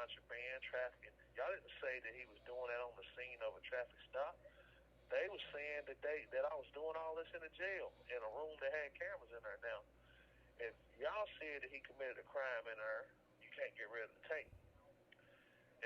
contraband, trafficking. Y'all didn't say that he was doing that on the scene of a traffic stop. They were saying that I was doing all this in a jail, in a room that had cameras in there. Now, if y'all said that he committed a crime in there, you can't get rid of the tape.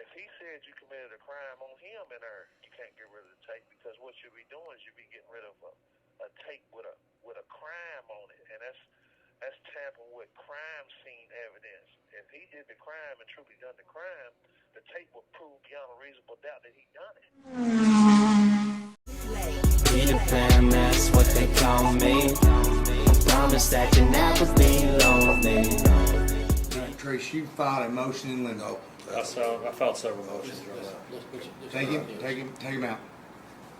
If he said you committed a crime on him in there, you can't get rid of the tape, because what you'll be doing is you'll be getting rid of a tape with a crime on it, and that's tampering with crime scene evidence. If he did the crime and truly done the crime, the tape would prove beyond a reasonable doubt that he done it. Peter Pan, that's what they call me. Promise that you never be lonely. Trace, you filed a motion in limbo. I filed several motions. Take him out.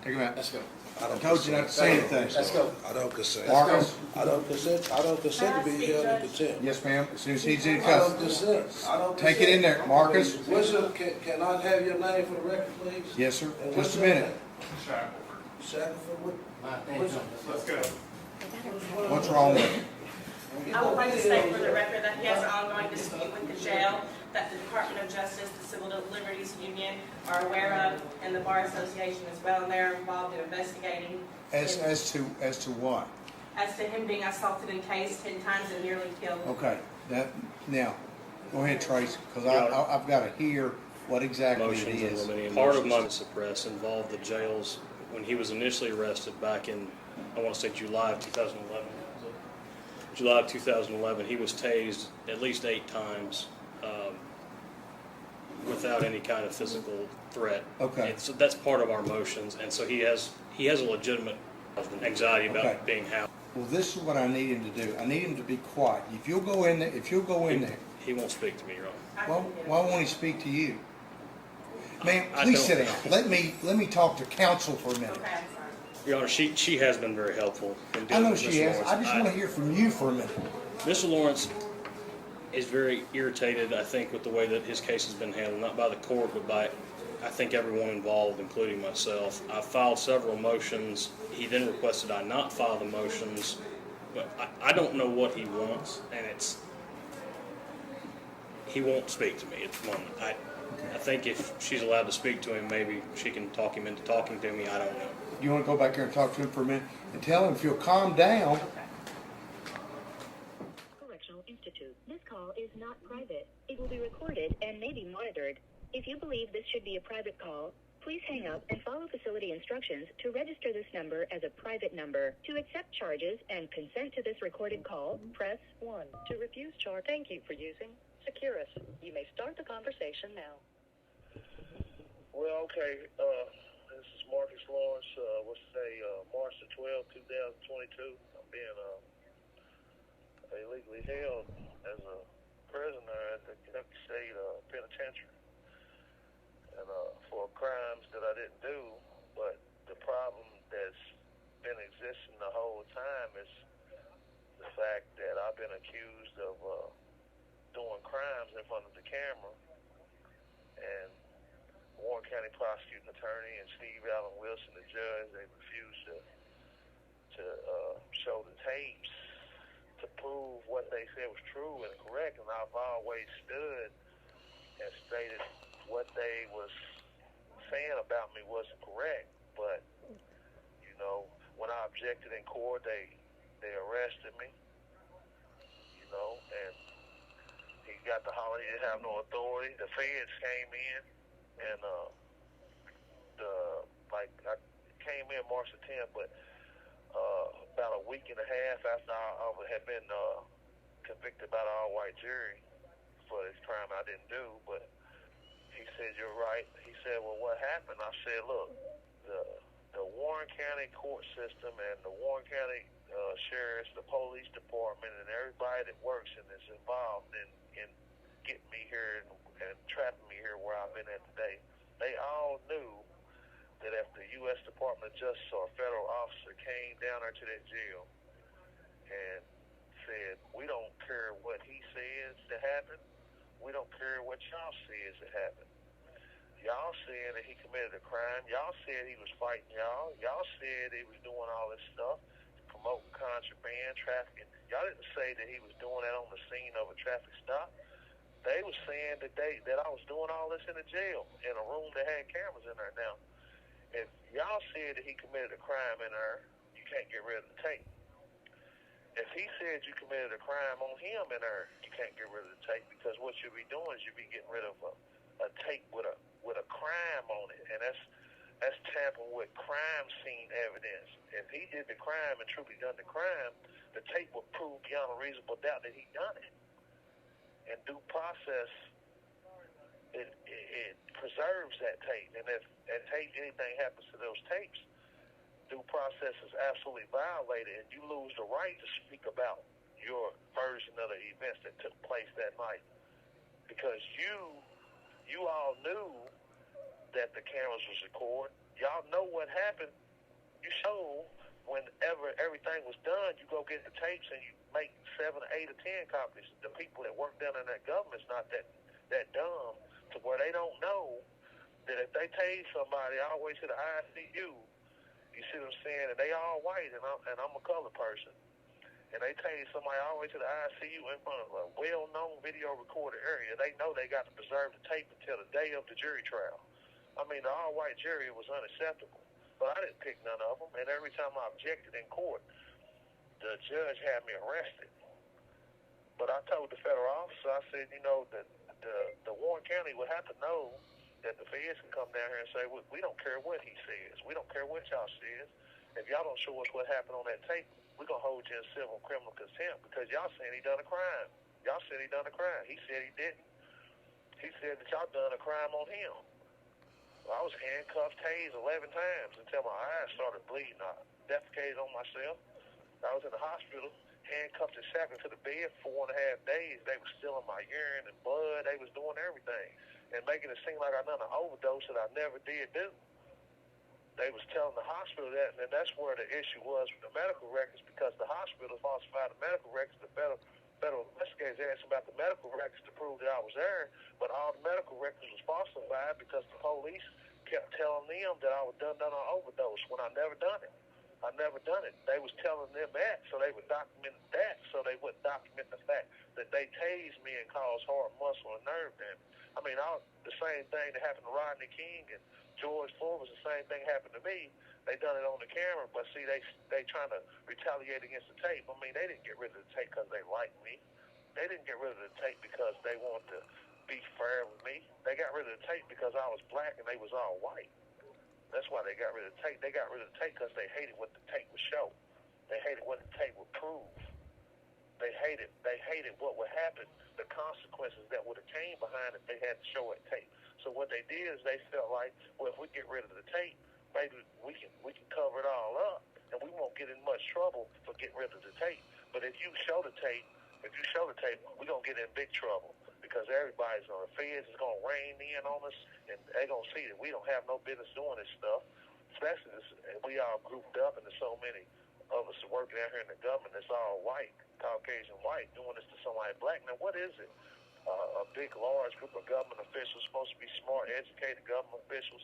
Take him out. Let's go. I told you not to say anything. Let's go. I don't consent. Marcus? I don't consent to be held in contempt. Yes, ma'am. As soon as he's in I don't cuffs. consent. I don't Take it in there, Marcus. Whistle, can I have your name for the record, please? Yes, sir. And Just what's a your minute. name? Shackelford, what? Let's go. What's wrong with it? I would like to state for the record that he has an ongoing dispute with the jail that the Department of Justice, the Civil Liberties Union are aware of, and the Bar Association as well, and they're involved in investigating. As to what? As to him being assaulted and tased 10 times and nearly killed. Okay. Now, go ahead, Trace, because I've got to hear what exactly it Motions is. and limiting. Part of my suppress involved the jails when he was initially arrested back in, I want to say July of 2011. July of 2011, he was tased at least 8 times without any kind of physical threat. Okay. So that's part of our motions, and so he has a legitimate anxiety about Okay. being housed. Well, this is what I need him to do. I need him to be quiet. If you'll go in there, He won't speak to me, Your Honor. well, why won't he speak to you? Ma'am, I please don't- sit down. Let me talk to counsel for a minute. Okay, I'm sorry. Your Honor, she has been very helpful in I dealing know with she Mr. has. Lawrence. I just want to hear from you for a minute. Mr. Lawrence is very irritated, I think, with the way that his case has been handled, not by the court, but by, I think, everyone involved, including myself. I filed several motions. He then requested I not file the motions, but I don't know what he wants, and he won't speak to me at the moment. I think if she's allowed to speak to him, maybe she can talk him into talking to me. I don't know. You want to go back there and talk to him for a minute and tell him if he'll calm down. Correctional Institute. This call is not private. It will be recorded and may be monitored. If you believe this should be a private call, please hang up and follow facility instructions to register this number as a private number. To accept charges and consent to this recorded call, press 1. To refuse charge, thank you for using Securus. You may start the conversation now. Well, okay, this is Marcus Lawrence, March the 12th, 2022. I'm being illegally held as a prisoner at the Kentucky State Penitentiary, and for crimes that I didn't do. But the problem that's been existing the whole time is the fact that I've been accused of doing crimes in front of the camera, and Warren County prosecuting attorney and Steve Allen Wilson, the judge, they refused to show the tapes to prove what they said was true and correct. And I've always stood and stated what they was saying about me wasn't correct. But when I objected in court, they arrested me. And he got the holler he didn't have no authority. The feds came in. And I came in March the 10th, but about a week and a half after I had been convicted by the all-white jury for this crime I didn't do. But he said, "You're right." He said, "Well, what happened?" I said, "Look, the Warren County court system and the Warren County sheriffs, the police department, and everybody that works in this involved in getting me here and trapping me here where I've been at today, they all knew that if the U.S. Department of Justice or a federal officer came down there to that jail and said, we don't care what he says that happened, we don't care what y'all says that happened. Y'all said that he committed a crime. Y'all said he was fighting y'all. Y'all said he was doing all this stuff, promoting contraband, trafficking. Y'all didn't say that he was doing that on the scene of a traffic stop. they were saying that I was doing all this in the jail in a room that had cameras in there. Now, if y'all said that he committed a crime in there, you can't get rid of the tape. If he said you committed a crime on him in there, you can't get rid of the tape, because what you'll be doing is you'll be getting rid of a tape with a crime on it, and that's tampering with crime scene evidence. If he did the crime and truly done the crime, the tape will prove beyond a reasonable doubt that he done it. And due process, it preserves that tape, and if anything happens to those tapes, due process is absolutely violated, and you lose the right to speak about your version of the events that took place that night, because you all knew that the cameras was recorded. Y'all know what happened. You show whenever everything was done, you go get the tapes and you make 7, 8, or 10 copies. The people that work down in that government's not that dumb to where they don't know that if they tase somebody all the way to the ICU, you see what I'm saying? And they all white, and I'm a colored person. And they tase somebody all the way to the ICU in front of a well-known video recorder area. They know they got to preserve the tape until the day of the jury trial. I mean, the all-white jury was unacceptable. But I didn't pick none of them. And every time I objected in court, the judge had me arrested. But I told the federal officer, I said, you know, that the Warren County would have to know that the feds can come down here and say, we don't care what he says. We don't care what y'all says. If y'all don't show us what happened on that tape, we're going to hold you in civil and criminal contempt, because y'all saying he done a crime. Y'all said he done a crime. He said he didn't. He said that y'all done a crime on him. Well, I was handcuffed, tased 11 times until my eyes started bleeding. I defecated on myself. I was in the hospital, handcuffed and shackled to the bed for 4.5 days. They were stealing my urine and blood. They was doing everything and making it seem like I done an overdose that I never did do. They was telling the hospital that, and that's where the issue was with the medical records, because the hospital falsified the medical records. The federal investigators asked about the medical records to prove that I was there, but all the medical records was falsified because the police kept telling them that I was done an overdose when I never done it. I never done it. They was telling them that, so they would document that, so they wouldn't document the fact that they tased me and caused heart, muscle, and nerve damage. I mean, the same thing that happened to Rodney King and George Floyd was the same thing happened to me. They done it on the camera, but see, they trying to retaliate against the tape. I mean, they didn't get rid of the tape because they liked me. They didn't get rid of the tape because they wanted to be fair with me. They got rid of the tape because I was black and they was all white. That's why they got rid of the tape. They got rid of the tape because they hated what the tape would show. They hated what the tape would prove. They hated what would happen, the consequences that would have came behind if they had to show that tape. So what they did is they felt like, well, if we get rid of the tape, maybe we can cover it all up, and we won't get in much trouble for getting rid of the tape. But if you show the tape, we're going to get in big trouble, because the feds is going to rain in on us, and they're going to see that we don't have no business doing this stuff, especially this, we all grouped up, and there's so many of us working out here in the government that's all white, Caucasian white, doing this to somebody black. Now, what is it? A big, large group of government officials, supposed to be smart, educated government officials.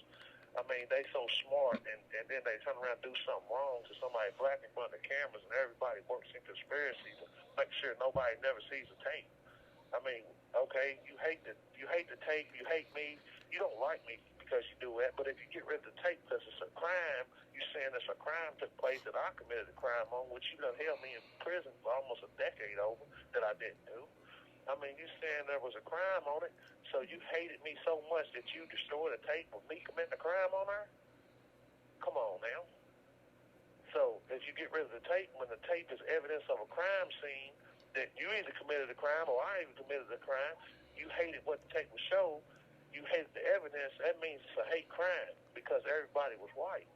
I mean, they so smart, and then they turn around and do something wrong to somebody black in front of the cameras, and everybody works in conspiracy to make sure nobody never sees the tape. I mean, okay, you hate the tape, you hate me, you don't like me because you do that, but if you get rid of the tape because it's a crime, you're saying it's a crime took place that I committed a crime on, which you done held me in prison for almost a decade over that I didn't do. I mean, you saying there was a crime on it, so you hated me so much that you destroyed a tape of me committing a crime on her? Come on now. So if you get rid of the tape, when the tape is evidence of a crime scene, that you either committed a crime or I even committed a crime, you hated what the tape would show, you hated the evidence, that means it's a hate crime because everybody was white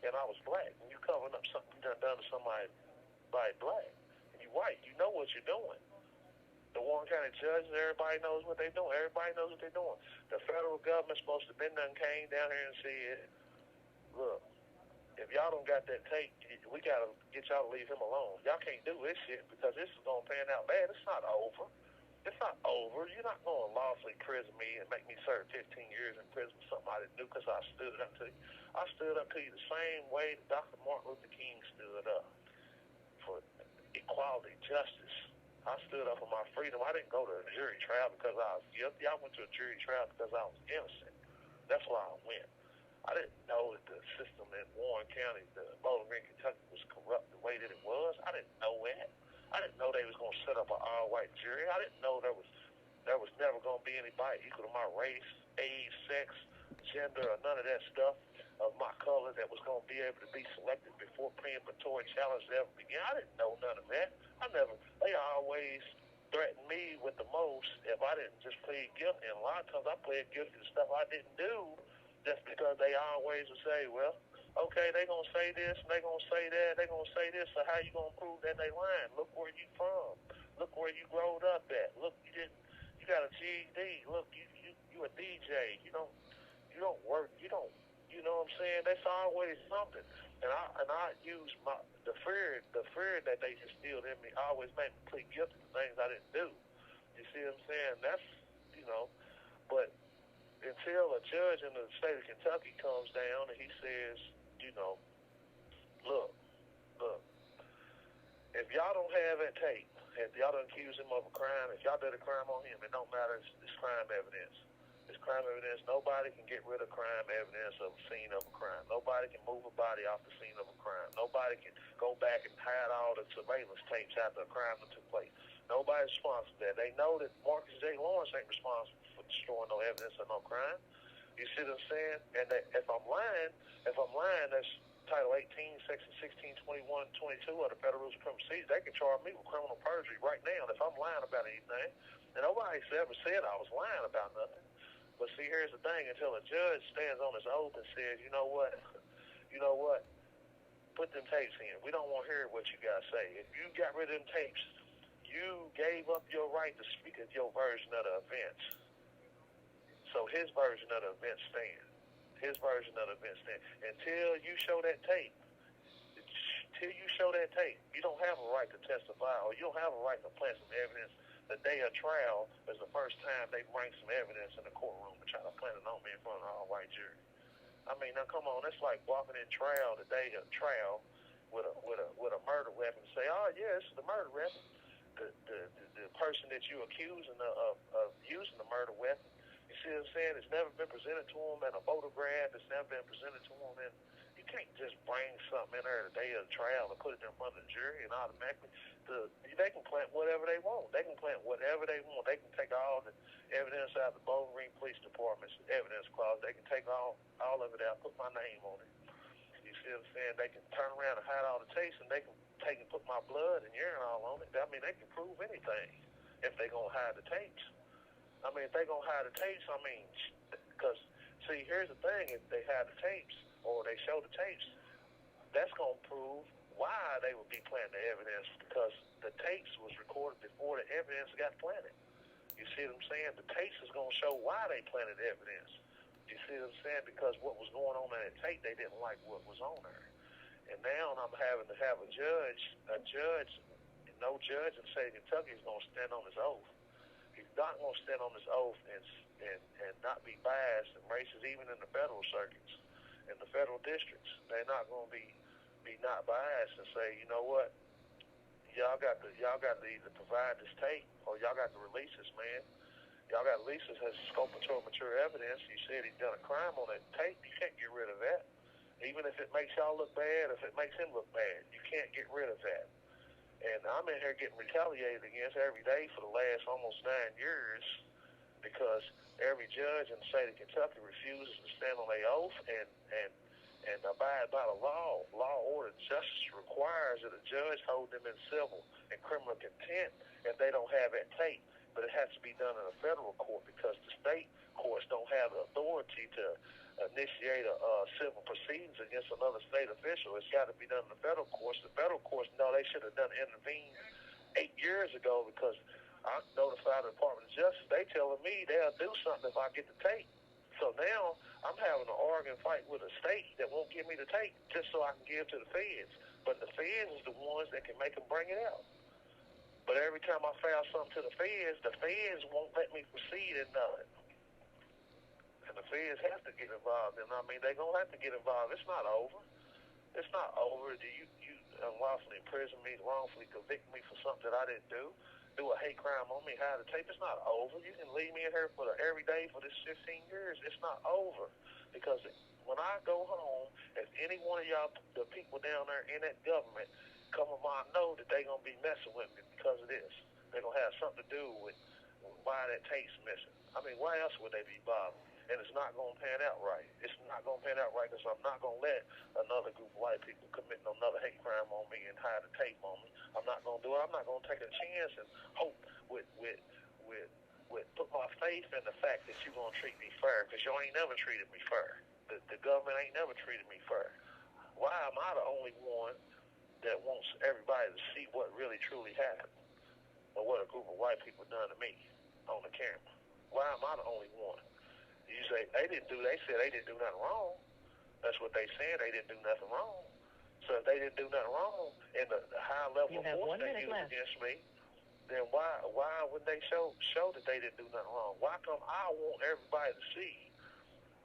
and I was black. And you covering up something you done to somebody black. And you white, you know what you're doing. The Warren County judges, everybody knows what they're doing. Everybody knows what they're doing. The federal government's supposed to have been done came down here and said, look, if y'all don't got that tape, we got to get y'all to leave him alone. Y'all can't do this shit because this is going to pan out bad. It's not over. It's not over. You're not going to lawfully prison me and make me serve 15 years in prison for something I didn't do because I stood up to you. I stood up to you the same way that Dr. Martin Luther King stood up for equality, justice. I stood up for my freedom. I didn't go to a jury trial because I was guilty. I went to a jury trial because I was innocent. That's why I went. I didn't know that the system in Warren County, the Bowling Green, Kentucky, was corrupt the way that it was. I didn't know that. I didn't know they was going to set up an all-white jury. I didn't know there was never going to be anybody equal to my race, age, sex, gender, or none of that stuff of my color that was going to be able to be selected before pre-empatory challenge ever began. I didn't know none of that. They always threatened me with the most if I didn't just plead guilty. And a lot of times I plead guilty to stuff I didn't do just because they always would say, well, okay, they going to say this and they going to say that, they going to say this, so how you going to prove that they lying? Look where you from. Look where you growed up at. Look, you got a GED. Look, you a DJ. You don't work. You know what I'm saying? That's always something. And I use the fear that they instilled in me always made me plead guilty to things I didn't do. You see what I'm saying? That's, but until a judge in the state of Kentucky comes down and he says, look, if y'all don't have that tape, if y'all don't accuse him of a crime, if y'all did a crime on him, it don't matter. It's crime evidence. It's crime evidence. Nobody can get rid of crime evidence of a scene of a crime. Nobody can move a body off the scene of a crime. Nobody can go back and hide all the surveillance tapes after a crime that took place. Nobody's responsible for that. They know that Marcus J. Lawrence ain't responsible for destroying no evidence of no crime. You see what I'm saying? And that if I'm lying, that's Title 18, Section 16, 21, 22 of the Federal Rules of Criminal Procedure. They can charge me with criminal perjury right now if I'm lying about anything. And nobody's ever said I was lying about nothing. But see, here's the thing. Until a judge stands on his oath and says, you know what, put them tapes in. We don't want to hear what you guys say. If you got rid of them tapes, you gave up your right to speak of your version of the events. So his version of the events stands. Until you show that tape, you don't have a right to testify, or you don't have a right to plant some evidence. The day of trial is the first time they bring some evidence in the courtroom and try to plant it on me in front of an all-white jury. I mean, now come on, it's like walking in trial the day of trial with a murder weapon and say, oh yeah, this is the murder weapon. The person that you accusing of using the murder weapon, you see what I'm saying? It's never been presented to them in a photograph. It's never been presented to them in. You can't just bring something in there the day of the trial and put it in front of the jury and automatically they can plant whatever they want. They can plant whatever they want. They can take all the evidence out of the Bowling Green Police Department's evidence clause. They can take all of it out, put my name on it. You see what I'm saying? They can turn around and hide all the tapes, and they can take and put my blood and urine all on it. I mean, they can prove anything if they're going to hide the tapes. I mean, if they're going to hide the tapes, because, see, here's the thing. If they hide the tapes or they show the tapes, that's going to prove why they would be planting the evidence, because the tapes was recorded before the evidence got planted. You see what I'm saying? The tapes is going to show why they planted the evidence. You see what I'm saying? Because what was going on in that tape, they didn't like what was on there. And now I'm having to have no judge in the state of Kentucky is going to stand on his oath. He's not going to stand on his oath and not be biased and racist, even in the federal circuits, in the federal districts. They're not going to be not biased and say, you know what, y'all got to either provide this tape or y'all got to release this, man. Y'all got to release this as scope mature evidence. You said he's done a crime on that tape. You can't get rid of that. Even if it makes y'all look bad, if it makes him look bad, you can't get rid of that. And I'm in here getting retaliated against every day for the last almost 9 years because every judge in the state of Kentucky refuses to stand on their oath and abide by the law. Law, order, justice requires that a judge hold them in civil and criminal contempt if they don't have that tape. But it has to be done in a federal court because the state courts don't have the authority to initiate a civil proceedings against another state official. It's got to be done in the federal courts. The federal courts know they should have intervened 8 years ago because I notified the Department of Justice. They telling me they'll do something if I get the tape. So now I'm having an arguing fight with a state that won't give me the tape just so I can give to the feds. But the feds is the ones that can make them bring it out. But every time I file something to the feds won't let me proceed in nothing. And the feds have to get involved. And I mean, they're going to have to get involved. It's not over. It's not over. You unlawfully imprison me, wrongfully convict me for something that I didn't do. do a hate crime on me, hide the tape. It's not over. You can leave me in here for every day for this 15 years. It's not over. Because when I go home, if any one of y'all, the people down there in that government, come of mine, know that they're going to be messing with me because of this. They're going to have something to do with why that tape's missing. I mean, why else would they be bothering? And it's not going to pan out right. It's not going to pan out right because I'm not going to let another group of white people commit another hate crime on me and hide a tape on me. I'm not going to do it. I'm not going to take a chance and hope with put my faith in the fact that you're going to treat me fair because you ain't never treated me fair. The government ain't never treated me fair. Why am I the only one that wants everybody to see what really truly happened or what a group of white people done to me on the camera? Why am I the only one? You say they said they didn't do nothing wrong. That's what they said. They didn't do nothing wrong. So if they didn't do nothing wrong and the high level of force they used against me, then why would they show that they didn't do nothing wrong? Why come I want everybody to see?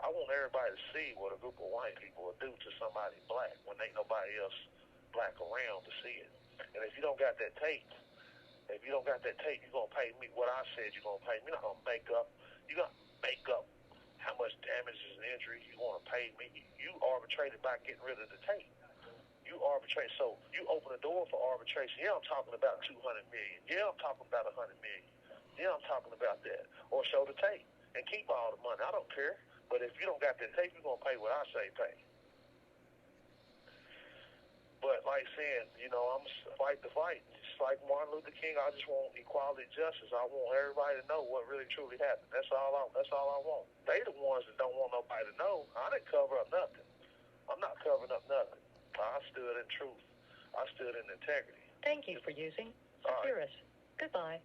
I want everybody to see what a group of white people will do to somebody black when ain't nobody else black around to see it. And if you don't got that tape, you're gonna pay me what I said you're gonna pay me. You're not gonna make up. You're gonna make up how much damages and injuries you want to pay me. You arbitrated by getting rid of the tape. You arbitrate, so you open the door for arbitration. Yeah, I'm talking about $200 million. Yeah, I'm talking about $100 million. Yeah, I'm talking about that. Or show the tape and keep all the money. I don't care. But if you don't got that tape, you're gonna pay what I say pay. But like saying, I'm fight the fight. Just like Martin Luther King, I just want equality, justice. I want everybody to know what really truly happened. That's all I want. They the ones that don't want nobody to know. I didn't cover up nothing. I'm not covering up nothing. I stood in truth. I stood in integrity. Thank you for using Securus. Goodbye.